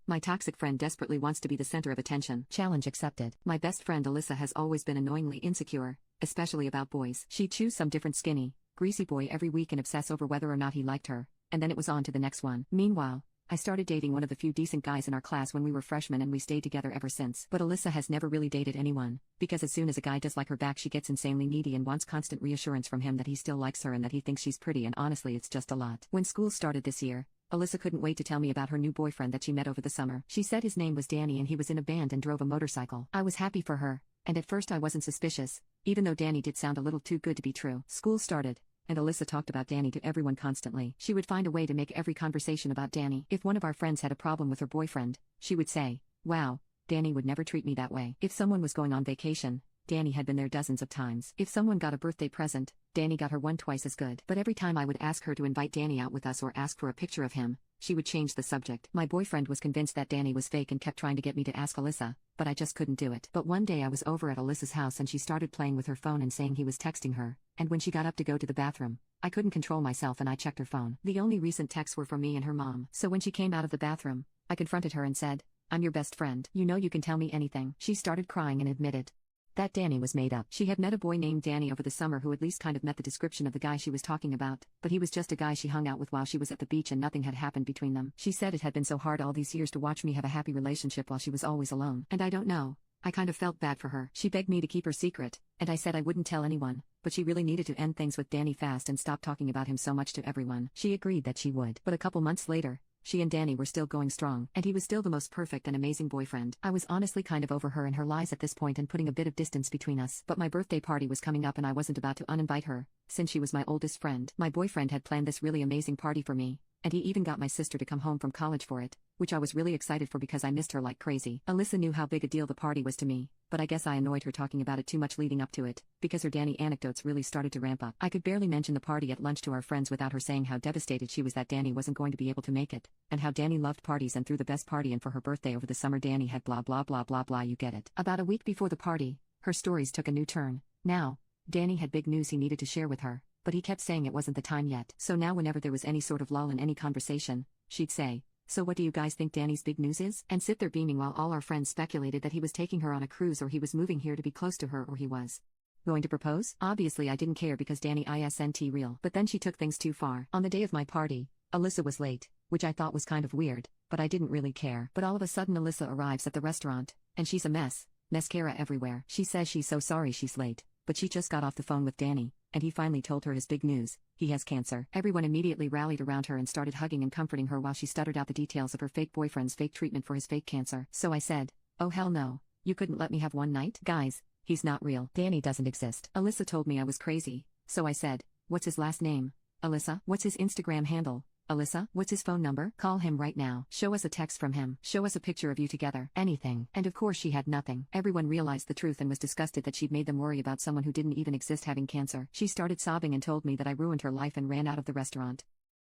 My toxic friend desperately wants to be the center of attention. Challenge accepted. My best friend Alyssa has always been annoyingly insecure, especially about boys. She'd choose some different skinny, greasy boy every week and obsess over whether or not he liked her, and then it was on to the next one. Meanwhile, I started dating one of the few decent guys in our class when we were freshmen and we stayed together ever since. But Alyssa has never really dated anyone, because as soon as a guy does like her back she gets insanely needy and wants constant reassurance from him that he still likes her and that he thinks she's pretty, and honestly it's just a lot. When school started this year, Alyssa couldn't wait to tell me about her new boyfriend that she met over the summer. She said his name was Danny and he was in a band and drove a motorcycle. I was happy for her, and at first I wasn't suspicious, even though Danny did sound a little too good to be true. School started, and Alyssa talked about Danny to everyone constantly. She would find a way to make every conversation about Danny. If one of our friends had a problem with her boyfriend, she would say, "Wow, Danny would never treat me that way." If someone was going on vacation, Danny had been there dozens of times. If someone got a birthday present, Danny got her one twice as good. But every time I would ask her to invite Danny out with us or ask for a picture of him, she would change the subject. My boyfriend was convinced that Danny was fake and kept trying to get me to ask Alyssa, but I just couldn't do it. But one day I was over at Alyssa's house and she started playing with her phone and saying he was texting her, and when she got up to go to the bathroom, I couldn't control myself and I checked her phone. The only recent texts were from me and her mom. So when she came out of the bathroom, I confronted her and said, "I'm your best friend. You know you can tell me anything." She started crying and admitted that Danny was made up. She had met a boy named Danny over the summer who at least kind of met the description of the guy she was talking about, but he was just a guy she hung out with while she was at the beach and nothing had happened between them. She said it had been so hard all these years to watch me have a happy relationship while she was always alone. And I don't know, I kind of felt bad for her. She begged me to keep her secret, and I said I wouldn't tell anyone, but she really needed to end things with Danny fast and stop talking about him so much to everyone. She agreed that she would. But a couple months later, she and Danny were still going strong, and he was still the most perfect and amazing boyfriend. I was honestly kind of over her and her lies at this point and putting a bit of distance between us. But my birthday party was coming up and I wasn't about to uninvite her, since she was my oldest friend. My boyfriend had planned this really amazing party for me, and he even got my sister to come home from college for it, which I was really excited for because I missed her like crazy. Alyssa knew how big a deal the party was to me, but I guess I annoyed her talking about it too much leading up to it, because her Danny anecdotes really started to ramp up. I could barely mention the party at lunch to our friends without her saying how devastated she was that Danny wasn't going to be able to make it, and how Danny loved parties and threw the best party, and for her birthday over the summer Danny had blah blah blah blah blah, you get it. About a week before the party, her stories took a new turn. Now, Danny had big news he needed to share with her, but he kept saying it wasn't the time yet. So now whenever there was any sort of lull in any conversation, she'd say, "So what do you guys think Danny's big news is?" and sit there beaming while all our friends speculated that he was taking her on a cruise or he was moving here to be close to her or he was going to propose. Obviously I didn't care because Danny isn't real. But then she took things too far. On the day of my party, Alyssa was late, which I thought was kind of weird, but I didn't really care. But all of a sudden Alyssa arrives at the restaurant, and she's a mess, mascara everywhere. She says she's so sorry she's late, but she just got off the phone with Danny, and he finally told her his big news: he has cancer. Everyone immediately rallied around her and started hugging and comforting her while she stuttered out the details of her fake boyfriend's fake treatment for his fake cancer. So I said, "Oh hell no, you couldn't let me have one night? Guys, he's not real. Danny doesn't exist." Alyssa told me I was crazy, so I said, "What's his last name, Alyssa? What's his Instagram handle, Alyssa? What's his phone number? Call him right now. Show us a text from him. Show us a picture of you together. Anything." And of course she had nothing. Everyone realized the truth and was disgusted that she'd made them worry about someone who didn't even exist having cancer. She started sobbing and told me that I ruined her life and ran out of the restaurant.